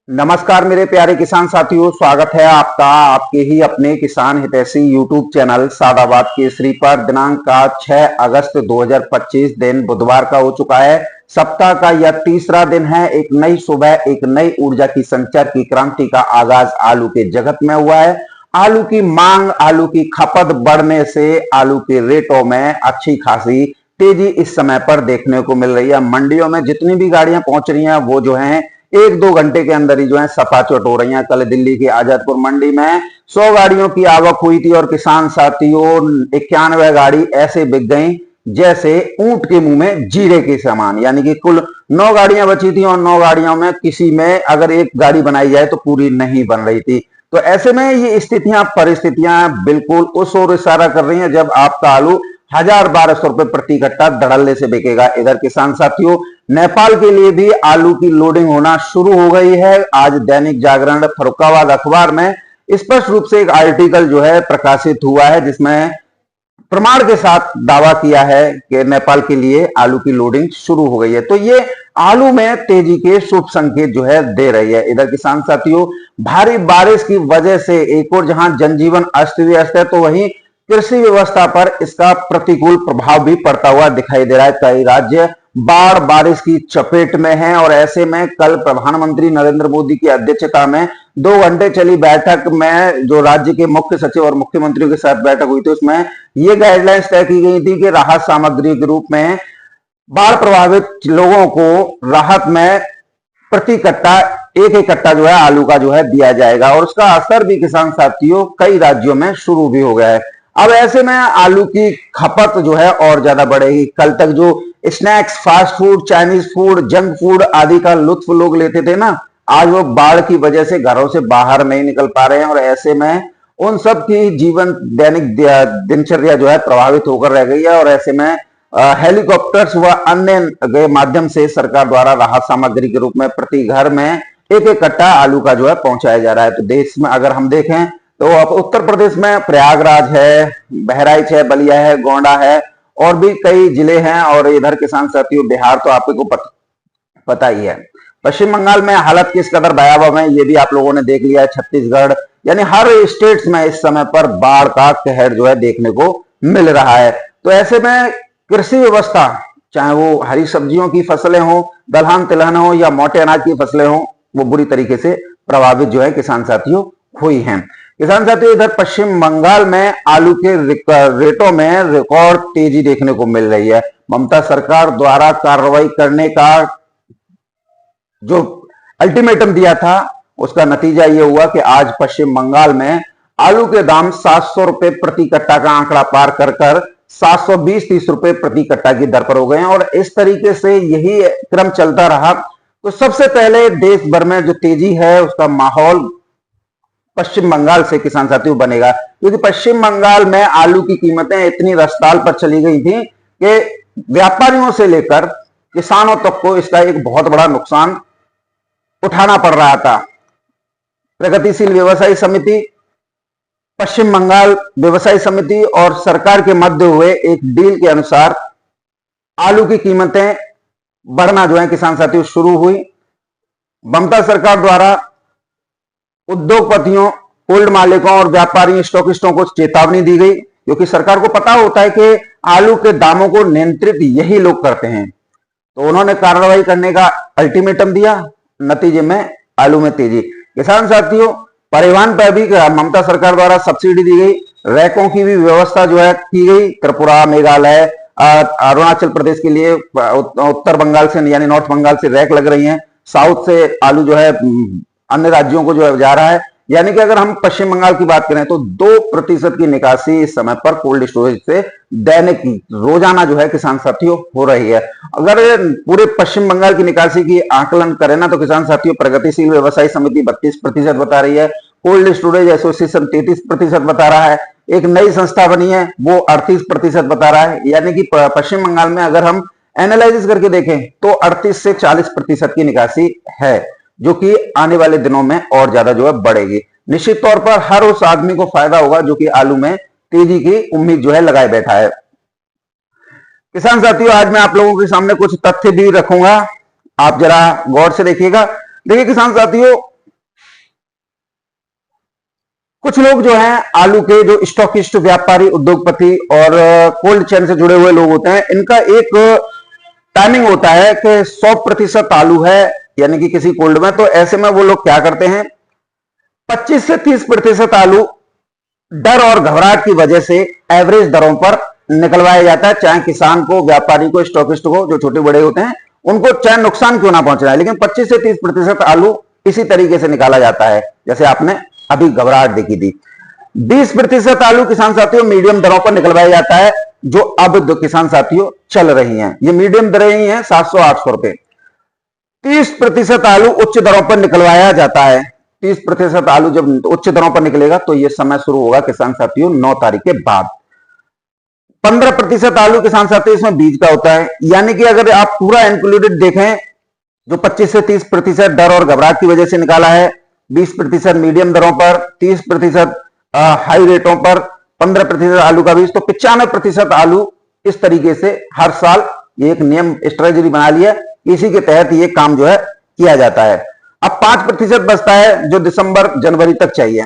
नमस्कार मेरे प्यारे किसान साथियों, स्वागत है आपका आपके ही अपने किसान हितैषी यूट्यूब चैनल सादाबाद केसरी पर। दिनांक का 6 अगस्त 2025 दिन बुधवार का हो चुका है। सप्ताह का यह तीसरा दिन है। एक नई सुबह, एक नई ऊर्जा की संचार की क्रांति का आगाज आलू के जगत में हुआ है। आलू की मांग, आलू की खपत बढ़ने से आलू के रेटों में अच्छी खासी तेजी इस समय पर देखने को मिल रही है। मंडियों में जितनी भी गाड़ियां पहुंच रही हैं वो जो है 1-2 घंटे के अंदर ही जो है सपाचट हो रही हैं। कल दिल्ली की आजादपुर मंडी में 100 गाड़ियों की आवक हुई थी और किसान साथियों 91 गाड़ी ऐसे बिक गई जैसे ऊंट के मुंह में जीरे के समान। यानी कि कुल 9 गाड़ियां बची थी और 9 गाड़ियों में किसी में अगर एक गाड़ी बनाई जाए तो पूरी नहीं बन रही थी। तो ऐसे में ये स्थितियां, परिस्थितियां बिल्कुल उस ओर इशारा कर रही हैं जब आपका आलू 1000-1200 रुपए प्रति कट्टा धड़ल्ले से बिकेगा। इधर किसान साथियों नेपाल के लिए भी आलू की लोडिंग होना शुरू हो गई है। आज दैनिक जागरण फर्रुखाबाद अखबार में स्पष्ट रूप से एक आर्टिकल जो है प्रकाशित हुआ है जिसमें प्रमाण के साथ दावा किया है कि नेपाल के लिए आलू की लोडिंग शुरू हो गई है। तो ये आलू में तेजी के शुभ संकेत जो है दे रही है। इधर किसान साथियों भारी बारिश की वजह से एक और जहां जनजीवन अस्त व्यस्त है तो वहीं कृषि व्यवस्था पर इसका प्रतिकूल प्रभाव भी पड़ता हुआ दिखाई दे रहा है। कई राज्य बाढ़ बारिश की चपेट में हैं और ऐसे में कल प्रधानमंत्री नरेंद्र मोदी की अध्यक्षता में 2 घंटे चली बैठक में जो राज्य के मुख्य सचिव और मुख्यमंत्रियों के साथ बैठक हुई थी उसमें ये गाइडलाइंस तय की गई थी कि राहत सामग्री के रूप में बाढ़ प्रभावित लोगों को राहत में प्रति कट्टा एक कट्टा जो है आलू का जो है दिया जाएगा और उसका असर भी किसान साथियों कई राज्यों में शुरू भी हो गया है। अब ऐसे में आलू की खपत जो है और ज्यादा बढ़ेगी। कल तक जो snacks, fast food, Chinese food, junk food आदि का लुत्फ लोग लेते थे ना, आज वो बाढ़ की वजह से घरों से बाहर नहीं निकल पा रहे हैं और ऐसे में उन सब की जीवन दैनिक दिनचर्या जो है प्रभावित होकर रह गई है। और ऐसे में हेलीकॉप्टर्स व अन्य माध्यम से सरकार द्वारा राहत सामग्री के रूप में प्रति घर में एक कट्टा आलू का जो है पहुंचाया जा रहा है। तो देश में अगर हम देखें तो अब उत्तर प्रदेश में प्रयागराज है, बहराइच है, बलिया है, गोंडा है और भी कई जिले हैं। और इधर किसान साथियों बिहार तो आपको पता ही है। पश्चिम बंगाल में हालत किस कदर भयावह है ये भी आप लोगों ने देख लिया है। छत्तीसगढ़ यानी हर स्टेट्स में इस समय पर बाढ़ का कहर जो है देखने को मिल रहा है। तो ऐसे में कृषि व्यवस्था, चाहे वो हरी सब्जियों की फसलें हो, दलहन तिलहन हो या मोटे अनाज की फसलें हो, वो बुरी तरीके से प्रभावित जो है किसान साथियों हुई हैं। किसान साथियों इधर पश्चिम बंगाल में आलू के रेटों में रिकॉर्ड तेजी देखने को मिल रही है। ममता सरकार द्वारा कार्रवाई करने का जो अल्टीमेटम दिया था उसका नतीजा यह हुआ कि आज पश्चिम बंगाल में आलू के दाम 700 रुपए प्रति कट्टा का आंकड़ा पार कर 720-30 रुपए प्रति कट्टा की दर पर हो गए हैं। और इस तरीके से यही क्रम चलता रहा तो सबसे पहले देश भर में जो तेजी है उसका माहौल पश्चिम बंगाल से किसान साथियों बनेगा, क्योंकि पश्चिम बंगाल में आलू की कीमतें इतनी रफ्तार पर चली गई थी कि व्यापारियों से लेकर किसानों तक को इसका एक बहुत बड़ा नुकसान उठाना पड़ रहा था। प्रगतिशील व्यवसायी समिति, पश्चिम बंगाल व्यवसायी समिति और सरकार के मध्य हुए एक डील के अनुसार आलू की कीमतें बढ़ना जो है किसान साथियों शुरू हुई। ममता सरकार द्वारा उद्योगपतियों, कोल्ड मालिकों और व्यापारी स्टॉकिस्टों को चेतावनी दी गई, क्योंकि सरकार को पता होता है कि आलू के दामों को नियंत्रित यही लोग करते हैं। तो उन्होंने कार्रवाई करने का अल्टीमेटम दिया, नतीजे में आलू में तेजी। किसान साथियों परिवहन पर भी ममता सरकार द्वारा सब्सिडी दी गई, रैकों की भी व्यवस्था जो है की गई। त्रिपुरा, मेघालय, अरुणाचल प्रदेश के लिए उत्तर बंगाल से यानी नॉर्थ बंगाल से रैक लग रही हैं। साउथ से आलू जो है अन्य राज्यों को जो जा रहा है। यानी कि अगर हम पश्चिम बंगाल की बात करें तो 2% की निकासी इस समय पर कोल्ड स्टोरेज से दैनिक रोजाना जो है किसान साथियों हो रही है। अगर पूरे पश्चिम बंगाल की निकासी की आकलन करें ना तो किसान साथियों प्रगतिशील व्यवसायी समिति 32% बता रही है, कोल्ड स्टोरेज एसोसिएशन 33% बता रहा है, एक नई संस्था बनी है वो 38% बता रहा है। यानी कि पश्चिम बंगाल में अगर हम एनालिसिस करके देखें तो 38 से 40% की निकासी है, जो कि आने वाले दिनों में और ज्यादा जो है बढ़ेगी। निश्चित तौर पर हर उस आदमी को फायदा होगा जो कि आलू में तेजी की उम्मीद जो है लगाए बैठा है। किसान साथियों आज मैं आप लोगों के सामने कुछ तथ्य भी रखूंगा, आप जरा गौर से देखिएगा। देखिए किसान साथियों कुछ लोग जो हैं आलू के, जो स्टॉकिस्ट, व्यापारी, उद्योगपति और कोल्ड चेन से जुड़े हुए लोग होते हैं, इनका एक टाइमिंग होता है कि 100% आलू है यानी कि किसी कोल्ड में, तो ऐसे में वो लोग क्या करते हैं, 25 से 30% आलू डर और घबराहट की वजह से एवरेज दरों पर निकलवाया जाता है, चाहे किसान को, व्यापारी को, स्टॉकिस्ट को, जो छोटे बड़े होते हैं उनको चाहे नुकसान क्यों ना पहुंच रहा है, लेकिन 25 से 30% आलू इसी तरीके से निकाला जाता है जैसे आपने अभी घबराहट देखी थी। 20% आलू किसान साथियों मीडियम दरों पर निकलवाया जाता है, जो अब दो किसान साथियों चल रही हैं, ये मीडियम दरें ही हैं, 700-800 रुपए। 30% आलू उच्च दरों पर निकलवाया जाता है। 30% आलू जब उच्च दरों पर निकलेगा तो यह समय शुरू होगा किसान साथियों 9 तारीख के बाद। 15% आलू किसान साथियों इसमें बीज का होता है, यानी कि अगर आप पूरा इंक्लूडेड देखें, जो 25 से 30% डर और घबराहट की वजह से निकाला है, 20% मीडियम दरों पर, 30% हाई रेटों पर, 15% आलू का बीज, तो 95% आलू इस तरीके से हर साल ये एक नियम स्ट्रेटजी बना लिया, इसी के तहत ये काम जो है किया जाता है। अब 5% बचता है जो दिसंबर जनवरी तक चाहिए,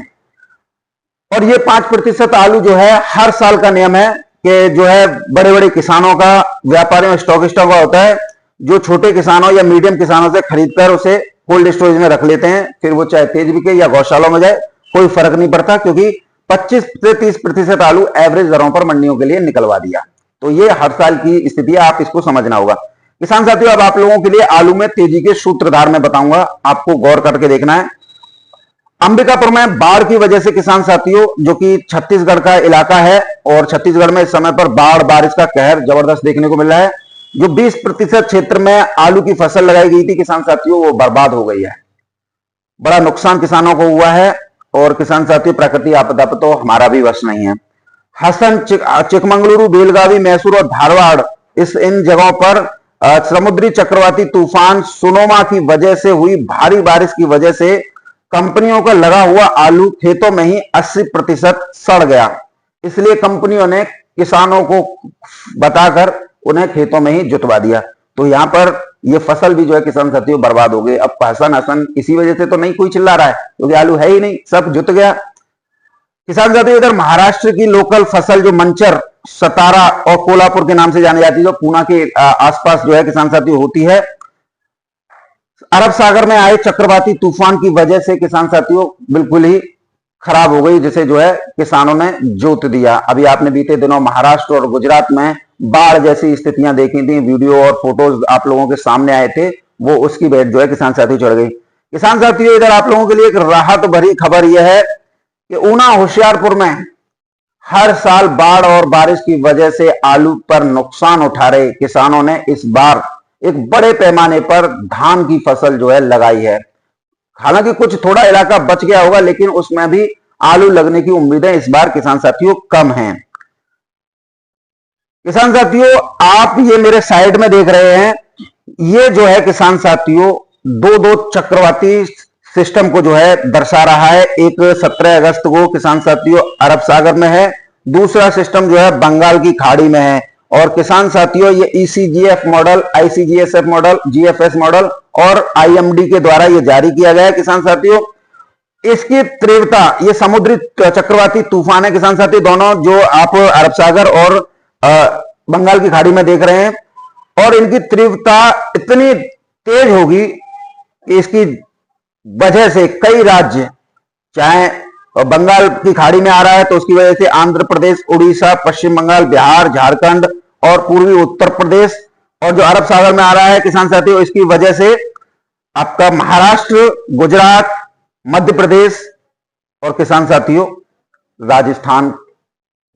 और ये 5% आलू जो है हर साल का नियम है कि जो है बड़े बड़े किसानों का, व्यापारियों, स्टॉकिस्टों का होता है, जो छोटे किसानों या मीडियम किसानों से खरीदकर उसे कोल्ड स्टोरेज में रख लेते हैं, फिर वो चाहे तेज बिके या गौशालों में जाए, कोई फर्क नहीं पड़ता, क्योंकि 25 से 30% आलू एवरेज दरों पर मंडियों के लिए निकलवा दिया। तो ये हर साल की स्थिति है, आप इसको समझना होगा। किसान साथियों, अब आप लोगों के लिए आलू में तेजी के सूत्रधार में बताऊंगा, आपको गौर करके देखना है। अंबिकापुर में बाढ़ की वजह से किसान साथियों, जो कि छत्तीसगढ़ का इलाका है, और छत्तीसगढ़ में इस समय पर बाढ़ बारिश का कहर जबरदस्त देखने को मिल रहा है। जो 20% क्षेत्र में आलू की फसल लगाई गई थी किसान साथियों, वो बर्बाद हो गई है। बड़ा नुकसान किसानों को हुआ है, और किसान साथियों प्राकृतिक आपदा पर तो हमारा भी वश नहीं है। हसन, चिकमंगलुरु, बेलगावी, मैसूर और धारवाड़, इन जगहों पर समुद्री चक्रवाती तूफान सोनोमा की वजह से हुई भारी बारिश की वजह से कंपनियों का लगा हुआ आलू खेतों में ही 80% सड़ गया। इसलिए कंपनियों ने किसानों को बताकर उन्हें खेतों में ही जुतवा दिया। तो यहां पर यह फसल भी जो है किसान साथियों बर्बाद हो गई। अब हसन इसी वजह से तो नहीं कोई चिल्ला रहा है, क्योंकि आलू है ही नहीं, सब जुत गया। किसान साथियों, इधर महाराष्ट्र की लोकल फसल जो मंचर, सतारा और कोल्हापुर के नाम से जानी जाती है, जो पूना के आसपास जो है किसान साथियों होती है, अरब सागर में आए चक्रवाती तूफान की वजह से किसान साथियों बिल्कुल ही खराब हो गई, जिसे जो है किसानों ने जोत दिया। अभी आपने बीते दिनों महाराष्ट्र और गुजरात में बाढ़ जैसी स्थितियां देखी थी, वीडियो और फोटोज आप लोगों के सामने आए थे, वो उसकी भेंट जो है किसान साथियों चढ़ गई। किसान साथियों, इधर आप लोगों के लिए एक राहत भरी खबर यह है कि ऊना, होशियारपुर में हर साल बाढ़ और बारिश की वजह से आलू पर नुकसान उठा रहे किसानों ने इस बार एक बड़े पैमाने पर धान की फसल जो है लगाई है। हालांकि कुछ थोड़ा इलाका बच गया होगा, लेकिन उसमें भी आलू लगने की उम्मीदें इस बार किसान साथियों कम हैं। किसान साथियों, आप ये मेरे साइड में देख रहे हैं, ये जो है किसान साथियों दो चक्रवाती सिस्टम को जो है दर्शा रहा है। एक 17 अगस्त को किसान साथियों अरब सागर में है, दूसरा सिस्टम जो है बंगाल की खाड़ी में है। और किसान साथियों, ये ECGF model, ICGSF model, GFS model और IMD के द्वारा ये जारी किया गया है। किसान साथियों, इसकी तीव्रता, ये समुद्री चक्रवाती तूफान है किसान साथियों, दोनों जो आप अरब सागर और बंगाल की खाड़ी में देख रहे हैं, और इनकी तीव्रता इतनी तेज होगी कि इसकी वजह से कई राज्य, चाहे बंगाल की खाड़ी में आ रहा है तो उसकी वजह से आंध्र प्रदेश, उड़ीसा, पश्चिम बंगाल, बिहार, झारखंड और पूर्वी उत्तर प्रदेश, और जो अरब सागर में आ रहा है किसान साथियों, इसकी वजह से आपका महाराष्ट्र, गुजरात, मध्य प्रदेश और किसान साथियों राजस्थान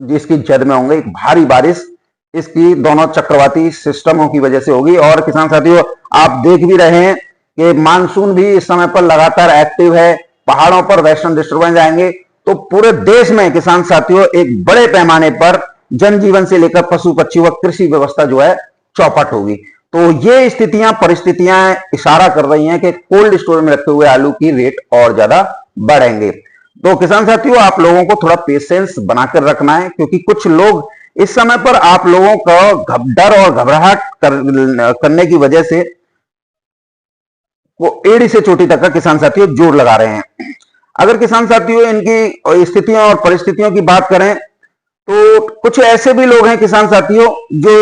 जिसकी जद में होंगे। एक भारी बारिश इसकी दोनों चक्रवाती सिस्टमों की वजह से होगी। और किसान साथियों, आप देख भी रहे हैं कि मानसून भी इस समय पर लगातार एक्टिव है, पहाड़ों पर वेस्टर्न डिस्टर्बेंस आएंगे, तो पूरे देश में किसान साथियों एक बड़े पैमाने पर जनजीवन से लेकर पशु पक्षी व कृषि व्यवस्था जो है चौपट होगी। तो ये स्थितियां, परिस्थितियां इशारा कर रही हैं कि कोल्ड स्टोर में रखे हुए आलू की रेट और ज्यादा बढ़ेंगे। तो किसान साथियों, आप लोगों को थोड़ा पेशेंस बनाकर रखना है, क्योंकि कुछ लोग इस समय पर आप लोगों को डर और घबराहट करने की वजह से वो एड़ी से चोटी तक का किसान साथियों जोर लगा रहे हैं। अगर किसान साथियों इनकी स्थितियों और परिस्थितियों की बात करें तो कुछ ऐसे भी लोग हैं किसान साथियों जो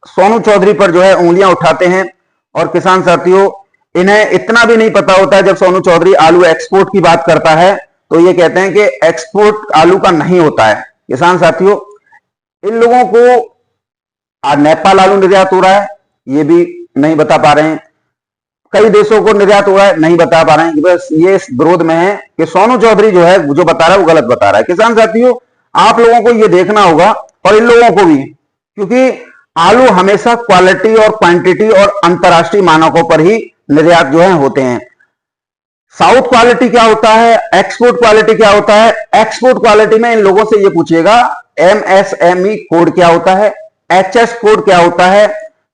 सोनू चौधरी पर जो है उंगलियां उठाते हैं, और किसान साथियों इन्हें इतना भी नहीं पता होता है, जब सोनू चौधरी आलू एक्सपोर्ट की बात करता है तो ये कहते हैं कि एक्सपोर्ट आलू का नहीं होता है। किसान साथियों इन लोगों को आज नेपाल आलू निर्यात हो रहा है, ये भी नहीं बता पा रहे हैं, कई देशों को निर्यात हो रहा है, नहीं बता पा रहे हैं। बस ये इस विरोध में है कि सोनू चौधरी जो है जो बता रहा है वो गलत बता रहा है। किसान साथियों आप लोगों को ये देखना होगा और इन लोगों को भी, क्योंकि आलू हमेशा क्वालिटी और क्वांटिटी और अंतरराष्ट्रीय मानकों पर ही निर्यात जो है होते हैं। साउथ क्वालिटी क्या होता है, एक्सपोर्ट क्वालिटी क्या होता है। एक्सपोर्ट क्वालिटी में इन लोगों से ये पूछिएगा एमएसएमई कोड क्या होता है, एचएस कोड क्या होता है,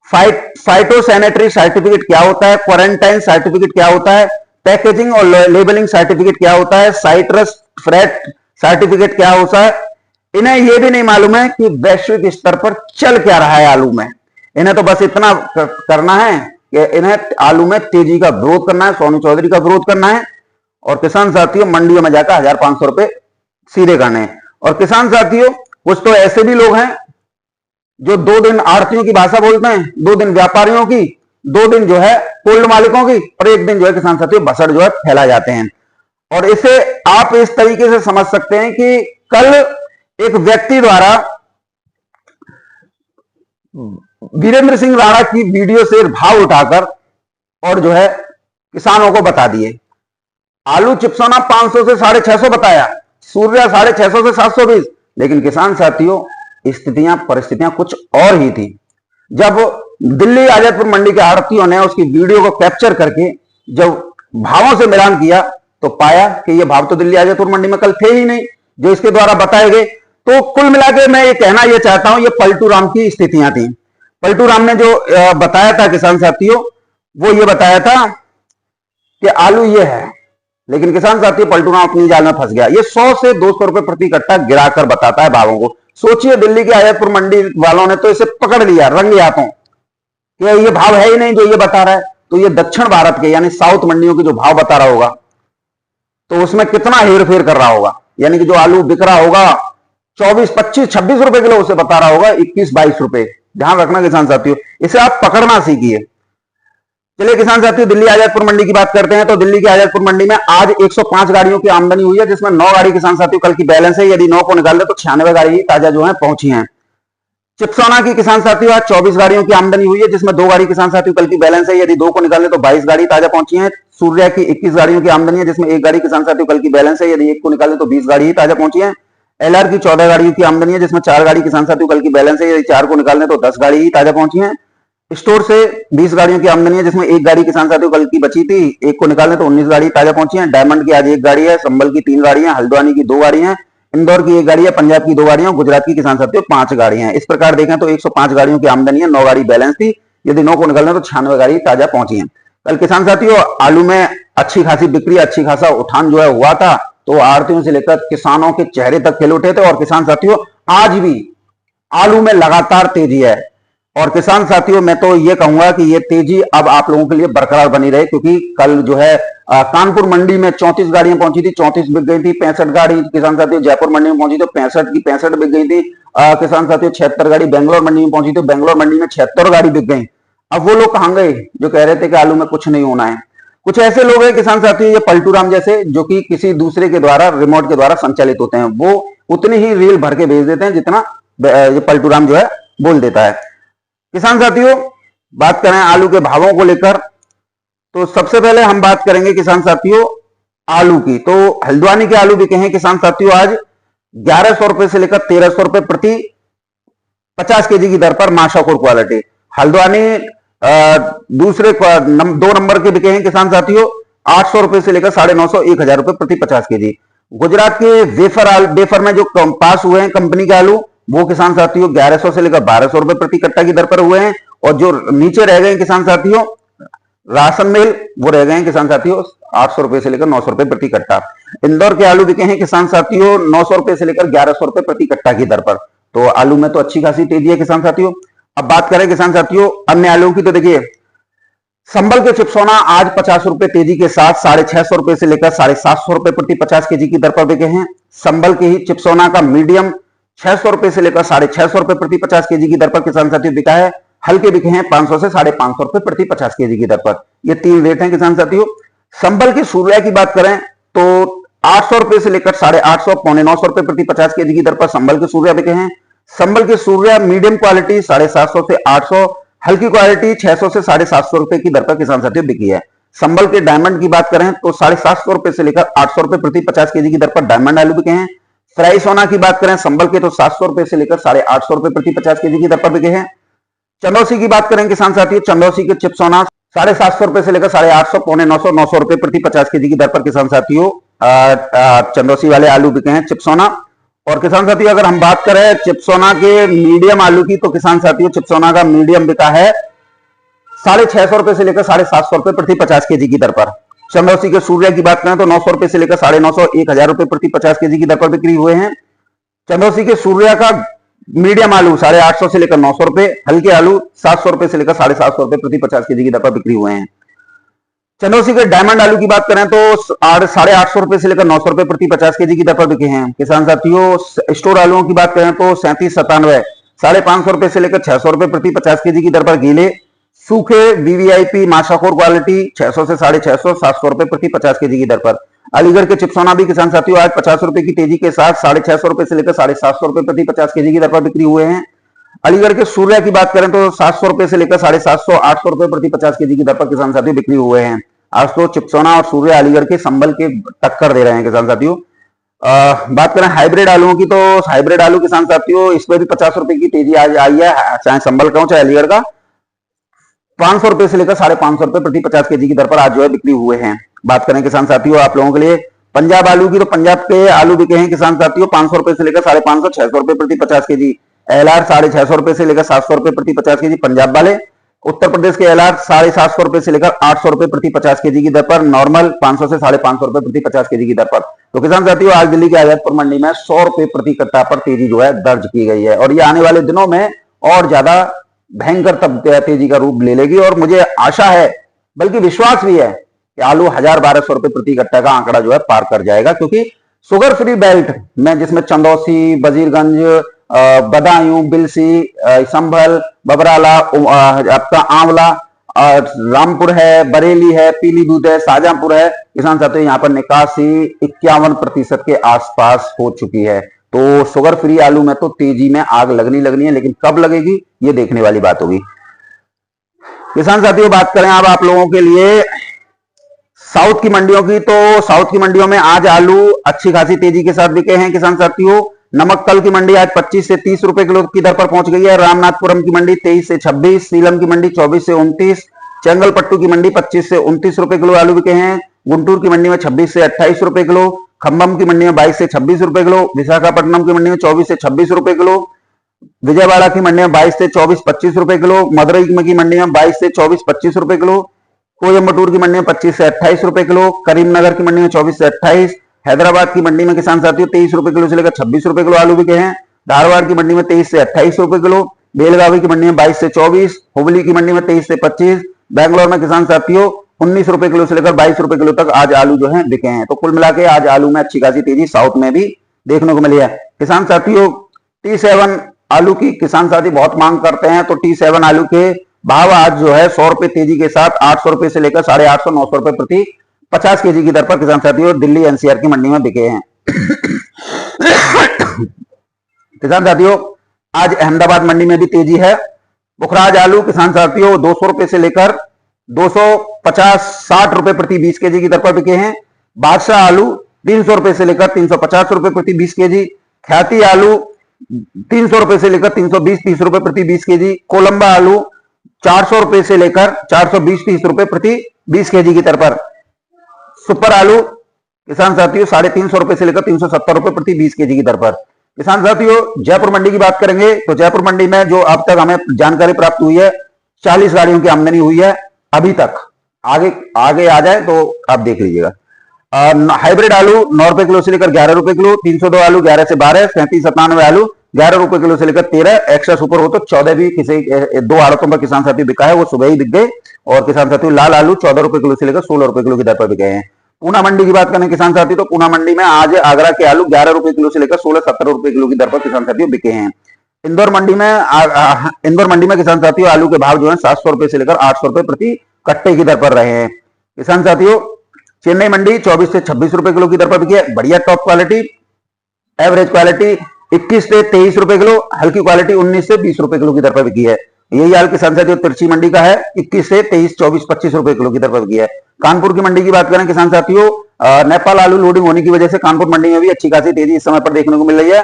फाइटोसैनिटरी सर्टिफिकेट क्या होता है, क्वारंटाइन सर्टिफिकेट क्या होता है, पैकेजिंग और लेबलिंग सर्टिफिकेट क्या होता है, साइट्रस फ्रेट सर्टिफिकेट क्या होता है। इन्हें यह भी नहीं मालूम है कि वैश्विक स्तर पर चल क्या रहा है आलू में। इन्हें तो बस इतना करना है कि इन्हें आलू में तेजी का विरोध करना है, सोनू चौधरी का विरोध करना है, और किसान साथियों मंडियों में जाकर 1500 रुपए सीधे करने हैं। और किसान साथियों कुछ तो ऐसे भी लोग हैं जो 2 दिन आड़तियों की भाषा बोलते हैं, 2 दिन व्यापारियों की, 2 दिन जो है कोल्ड मालिकों की, और 1 दिन जो है किसान साथियों बसड़ जो है फैला जाते हैं। और इसे आप इस तरीके से समझ सकते हैं कि कल एक व्यक्ति द्वारा वीरेंद्र सिंह राणा की वीडियो से भाव उठाकर और जो है किसानों को बता दिए। आलू चिप्सोना 500 से 650 बताया, सूर्या 650 से 720, लेकिन किसान साथियों परिस्थितियां कुछ और ही थी। जब दिल्ली आजादपुर मंडी के आड़तियों ने उसकी वीडियो को कैप्चर करके जब भावों से मिलान किया तो पाया कि ये भाव तो दिल्ली आजादपुर मंडी में कल थे ही नहीं जो इसके द्वारा बताए गए। तो कुल मिलाकर मैं ये कहना ये चाहता हूं, ये पलटू राम की स्थितियां थी। पलटू राम ने जो बताया था किसान साथियों, वो ये बताया था कि आलू ये है, लेकिन किसान साथियों पलटू राम अपनी जाल में फंस गया। ये 100 से 200 रुपए प्रति कट्टा गिराकर बताता है भावों को। सोचिए दिल्ली के आजादपुर मंडी वालों ने तो इसे पकड़ लिया रंगे हाथों कि ये भाव है ही नहीं जो ये बता रहा है। तो ये दक्षिण भारत के यानी साउथ मंडियों के जो भाव बता रहा होगा तो उसमें कितना हेरफेर कर रहा होगा, यानी कि जो आलू बिक रहा होगा 24, 25, 26 रुपए किलो उसे बता रहा होगा 21, 22 रुपए। ध्यान रखना किसान साथियों, इसे आप पकड़ना सीखिए। चलिए किसान साथियों दिल्ली आजादपुर मंडी की बात करते हैं। तो दिल्ली की आजादपुर मंडी में आज 105 गाड़ियों की आमदनी हुई है, जिसमें 9 गाड़ी किसान साथियों कल की बैलेंस है। यदि 9 को निकाल दे तो 96 गाड़ी ताजा जो है पहुंची है। चिप्सोना की किसान साथियों आज 24 गाड़ियों की आमदनी हुई है, जिसमें 2 गाड़ी किसान साथियों कल की बैलेंस है। यदि 2 को निकाल दे तो 22 गाड़ी ताजा पहुंची है। सूर्या की 21 गाड़ियों की आमदनी है, जिसमें 1 गाड़ी किसान साथियों कल की बैलेंस है। यदि 1 को निकाले तो 20 गाड़ी ही ताजा पहुंची है। एलआर की 14 गाड़ियों की आमदनी है, जिसमें 4 गाड़ी किसान साथियों कल की बैलेंस है। यदि 4 को निकालने तो 10 गाड़ी ही ताजा पहुंची है। स्टोर से 20 गाड़ियों की आमदनी है, जिसमें 1 गाड़ी किसान साथियों कल की बची थी। 1 को निकालने तो 19 गाड़ी ताजा पहुंची है। डायमंड की आज 1 गाड़ी है, संबल की 3 गाड़ी है, हल्द्वानी की 2 गाड़ी है, इंदौर की 1 गाड़ी है, पंजाब की 2 गाड़ियां, गुजरात की किसान साथियों 5 गाड़ियां हैं। इस प्रकार देखें तो 105 गाड़ियों की आमदनी है, 9 गाड़ी बैलेंस थी। यदि 9 को निकालने तो 96 गाड़ी ताजा पहुंची है। कल किसान साथियों आलू में अच्छी खासी बिक्री, अच्छी खासा उठान जो है हुआ था। तो आड़तियों से लेकर किसानों के चेहरे तक खिल उठे थे। और किसान साथियों आज भी आलू में लगातार तेजी है। और किसान साथियों मैं तो ये कहूंगा कि ये तेजी अब आप लोगों के लिए बरकरार बनी रहे, क्योंकि कल जो है कानपुर मंडी में 34 गाड़ियां पहुंची थी, 34 बिक गई थी। 65 गाड़ी किसान साथियों जयपुर मंडी में पहुंची तो 65 की 65 बिक गई थी। किसान साथियों 76 गाड़ी बेंगलोर मंडी में पहुंची तो बेंगलोर मंडी में 76 गाड़ी बिक गई। अब वो लोग कहां गए जो कह रहे थे कि आलू में कुछ नहीं होना है। कुछ ऐसे लोग हैं किसान साथियों, ये पलटू राम जैसे, जो कि किसी दूसरे के द्वारा रिमोट के द्वारा संचालित होते हैं। वो उतनी ही रील भर के भेज देते हैं जितना ये पलटू राम जो है बोल देता है। किसान साथियों बात करें आलू के भावों को लेकर तो सबसे पहले हम बात करेंगे किसान साथियों आलू की। तो हल्द्वानी के आलू बिके हैं किसान साथियों आज 1100 रुपए से लेकर 1300 रुपए प्रति 50 केजी की दर पर माशाकोर क्वालिटी। हल्द्वानी दूसरे 2 नंबर के बिके हैं किसान साथियों 800 रुपए से लेकर 950, 1000 रुपए प्रति 50 केजी। गुजरात के वेफर में जो पास हुए हैं कंपनी के आलू वो किसान साथियों 1100 से लेकर 1200 रुपए प्रति कट्टा की दर पर हुए हैं। और जो नीचे रह गए किसान साथियों राशन मिल वो रह गए हैं किसान साथियों 800 रुपए से लेकर 900 रुपए प्रति कट्टा। इंदौर के आलू बिके हैं किसान साथियों 900 रुपए से लेकर 1100 रुपए प्रति कट्टा की दर पर। तो आलू में तो अच्छी खासी तेजी है किसान साथियों। अब बात करें किसान साथियों अन्य आलू की, तो देखिए संबल के चिपसोना आज 50 रुपए तेजी के साथ 650 रुपए से लेकर 750 रुपए प्रति 50 केजी की दर पर बिके हैं। संबल के ही चिपसोना का मीडियम 600 रुपए से लेकर 650 रुपए प्रति 50 केजी की दर पर किसान साथियों बिका है। हल्के बिके हैं 500 से 550 रुपए प्रति 50 केजी की दर पर। ये 3 रेट हैं किसान साथियों। संबल की सूर्या की बात करें तो 800 रुपए से लेकर 850 पौने 900 रुपए प्रति 50 केजी की दर पर संबल के सूर्या बिके हैं। संबल के सूर्या मीडियम क्वालिटी 750 से 800, हल्की क्वालिटी 600 से 750 रुपए की दर पर किसान साथियों बिकी है। संबल के डायमंड की बात करें तो 750 रुपए से लेकर 800 रुपए प्रति 50 केजी की दर पर डायमंड आलू बिके हैं। फ्राई सोना की बात करें संबल के तो 700 रुपए से लेकर 850 रुपए प्रति 50 केजी की दर पर बिके हैं। चंदौसी की बात करें किसान साथियों, चंदौसी के चिप सोना 750 रुपए से लेकर 850 पौने 900 900 रुपए प्रति 50 केजी की दर पर किसान साथियों चंदौसी वाले आलू बिके हैं चिपसोना। और किसान साथियों अगर हम बात करें चिपसोना के मीडियम आलू की तो किसान साथियों चिपसोना का मीडियम बिका है 650 रुपए से लेकर 750 रुपए प्रति 50 केजी की दर पर। चंदौसी के सूर्या की बात करें तो 900 रुपए से लेकर 950 1000 रुपए प्रति 50 केजी की दर पर बिक्री हुए हैं। चंदौसी के सूर्या का मीडियम आलू 850 से लेकर 900 रुपए, हल्के आलू 700 रुपए से लेकर 750 रुपए प्रति 50 केजी की दर पर बिक्री हुए हैं। चंदौसी के डायमंड आलू की बात करें तो 850 रुपए से लेकर 900 रुपए प्रति 50 केजी की दर पर बिके हैं। किसान साथियों स्टोर आलुओं की बात करें तो 3797 550 रुपए से लेकर 600 रुपए प्रति 50 केजी की दर पर गीले सूखे वीवीआईपी माशाखोर क्वालिटी 600 से 650 700 रुपए प्रति 50 केजी की दर पर। अलीगढ़ के चिपसोना भी किसान साथियों आज 50 रुपए की तेजी के साथ 650 रुपए से लेकर 750 रुपए प्रति 50 केजी की दर पर बिक्री हुए हैं। अलीगढ़ के सूर्या की बात करें तो 700 रुपए से लेकर 750 800 रुपए प्रति 50 केजी की दर पर किसान साथियों बिक्री हुए हैं। आज तो चिपसोना और सूर्या अलीगढ़ के संबल के टक्कर दे रहे हैं किसान साथियों। बात करें हाइब्रिड आलूओं की तो हाइब्रिड आलू किसान साथियों इसमें भी 50 रुपए की तेजी आज आई है, चाहे संबल का हो चाहे अलीगढ़ का। 500 रुपए से लेकर 550 रुपए प्रति 50 केजी की दर पर आज जो है बिक्री हुए हैं। बात करें किसान साथियों आप लोगों के लिए पंजाब आलू की तो पंजाब के आलू बिके हैं किसान साथियों 500 रुपए से लेकर 550 600 रुपए प्रति 50 केजी। एलआर 650 रुपए से लेकर 700 रुपए प्रति 50 केजी पंजाब वाले। उत्तर प्रदेश के एलआर 750 रुपए से लेकर 800 रुपए प्रति 50 केजी की दर पर। नॉर्मल 500 से 550 रुपए प्रति 50 केजी की दर पर। तो किसान साथियों आज दिल्ली के आजादपुर मंडी में 100 रुपए प्रति कट्टा पर तेजी जो है दर्ज की गई है और ये आने वाले दिनों में और ज्यादा भयंकर तेजी का रूप ले लेगी। और मुझे आशा है बल्कि विश्वास भी है कि आलू 1000-1200 रुपए प्रति कट्टा का आंकड़ा जो है पार कर जाएगा, क्योंकि शुगर फ्री बेल्ट में जिसमें चंदौसी वजीरगंज बदायूं बिलसी संभल बबराला आपका आंवला रामपुर है बरेली है पीलीभीत है शाहजहांपुर है किसान साथियों यहाँ पर निकासी 51% के आसपास हो चुकी है। तो शुगर फ्री आलू में तो तेजी में आग लगनी है, लेकिन कब लगेगी ये देखने वाली बात होगी। किसान साथियों बात करें अब आप लोगों के लिए साउथ की मंडियों की तो साउथ की मंडियों में आज आलू अच्छी खासी तेजी के साथ बिके हैं किसान साथियों। नमक्कल की मंडी आज 25 से 30 रुपए किलो की दर पर पहुंच गई है। रामनाथपुरम की मंडी 23 से 26, सीलम की मंडी 24 से 29, चेंगलपट्टू की मंडी 25 से 29 रुपए किलो आलू बिके हैं। गुंटूर की मंडी में 26 से 28 रुपए किलो, खम्बम की मंडी में 22 से 26 रुपए किलो, विशाखापट्टनम की मंडी में 24 से 26 रुपए किलो, विजयवाड़ा की मंडी में 22 से 24-25 रुपए किलो, मदुरई की मंडी में 22 से 24-25 रुपए किलो, कोयम्बटूर की मंडी में 25 से 28 रुपए किलो, करीमनगर की मंडी में 24 से 28, हैदराबाद की मंडी में किसान साथियों 23 रुपए किलो से लेकर 26 रुपए किलो आलू बिके हैं। धारवाड़ की मंडी में 23 से 28 रुपए किलो, बेलगावी की मंडी में 22 से 24, हुबली की मंडी में 23 से 25, बैंगलोर में किसान साथियों 19 रुपए किलो से लेकर 22 रुपए किलो तक आज आलू जो है बिके हैं। तो कुल मिला के आज आलू में अच्छी खासी तेजी साउथ में भी देखने को मिली है। किसान साथियों T7 आलू की किसान साथी बहुत मांग करते हैं, तो T7 आलू के भाव आज जो है 100 रुपए तेजी के साथ 800 रुपए से लेकर 850 900 रुपए प्रति 50 केजी की दर पर किसान साथियों दिल्ली एनसीआर की मंडी में बिके हैं। किसान साथियों आज अहमदाबाद मंडी में भी तेजी है। पुखराज आलू किसान साथियों 200 रुपए से लेकर 250-60 रुपए प्रति 20 केजी की दर पर बिके हैं। बादशाह आलू 300 रुपए से लेकर 350 रुपए प्रति 20 केजी। ख्याति आलू 300 रुपए से लेकर 320-30 रुपए प्रति 20 केजी। कोलंबा आलू 400 रुपए से लेकर 420-30 रुपए प्रति 20 केजी की दर पर। सुपर आलू किसान साथियों 350 रुपए से लेकर 370 रुपए प्रति 20 केजी की दर पर। किसान साथियों जयपुर मंडी की बात करेंगे तो जयपुर मंडी में जो अब तक हमें जानकारी प्राप्त हुई है 40 गाड़ियों की आमदनी हुई है अभी तक। आगे आ जाए तो आप देख लीजिएगा। हाइब्रिड आलू 9 रुपए किलो से लेकर 11 रुपए किलो। 302 आलू 11 से 12, 37-97 आलू 11 रुपए किलो से लेकर 13, एक्स्ट्रा सुपर हो तो 14 भी किसी 2 आड़तों पर किसान साथी बिका है, वो सुबह ही बिक गए। और किसान साथियों लाल आलू 14 रुपए किलो से लेकर 16 रुपए किलो की दर पर बिके हैं। पूना मंडी की बात करें किसान साथी, तो पूना मंडी में आज आगरा के आलू 11 रुपए किलो से लेकर 16-17 रुपए किलो की दर पर किसान साथियों बिके हैं। इंदौर मंडी में किसान साथियों आलू के भाव जो है 700 रुपए से लेकर 800 रुपए प्रति कट्टे की दर पर रहे हैं। किसान साथियों चेन्नई मंडी 24 से 26 रुपए किलो की दर पर बिकी है। बढ़िया टॉप क्वालिटी, एवरेज क्वालिटी 21 से 23 रुपए किलो, हल्की क्वालिटी 19 से 20 रुपए किलो की दर पर बिकी है। यही हाल किसान साथियों तिरछी मंडी का है, 21 से 23, 24, 25 रुपए किलो की दर पर बिकी है। कानपुर की मंडी की बात करें किसान साथियों, नेपाल आलू लोडिंग होने की वजह से कानपुर मंडी में भी अच्छी खासी तेजी इस समय पर देखने को मिल रही है।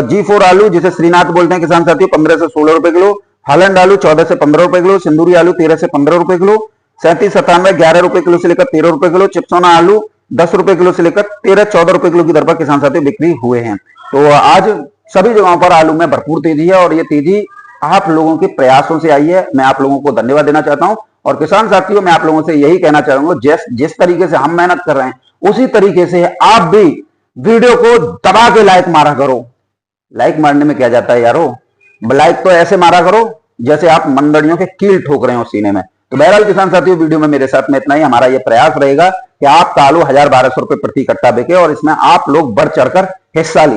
G4 आलू जिसे श्रीनाथ बोलते हैं किसान साथियों 15 से 16 रुपए किलो, हालैंड आलू 14 से 15 रुपए किलो, सिंदूरी आलू 13 से 15 रुपए किलो, 3797 11 रुपए किलो से लेकर 13 रुपए किलो, चिप्सोना आलू 10 रुपए किलो से लेकर 13-14 रुपए किलो की दर पर किसान साथियों बिक्री हुए हैं। तो आज सभी जगहों पर आलू में भरपूर तेजी है और ये तेजी आप लोगों के प्रयासों से आई है। मैं आप लोगों को धन्यवाद देना चाहता हूं। और किसान साथियों मैं आप लोगों से यही कहना चाहूंगा, जिस तरीके से हम मेहनत कर रहे हैं उसी तरीके से आप भी वीडियो को दबा के लाइक मारा करो। लाइक मारने में क्या जाता है यारो, लाइक तो ऐसे मारा करो जैसे आप मंडलियों के कील ठोक रहे हो सीने में। तो बहरहाल किसान साथियों वीडियो में मेरे साथ में इतना ही। हमारा यह प्रयास रहेगा कि आपका आलू 1000-1200 रुपए प्रति कट्टा बिके और इसमें आप लोग बढ़ चढ़कर हिस्सा लीजिए।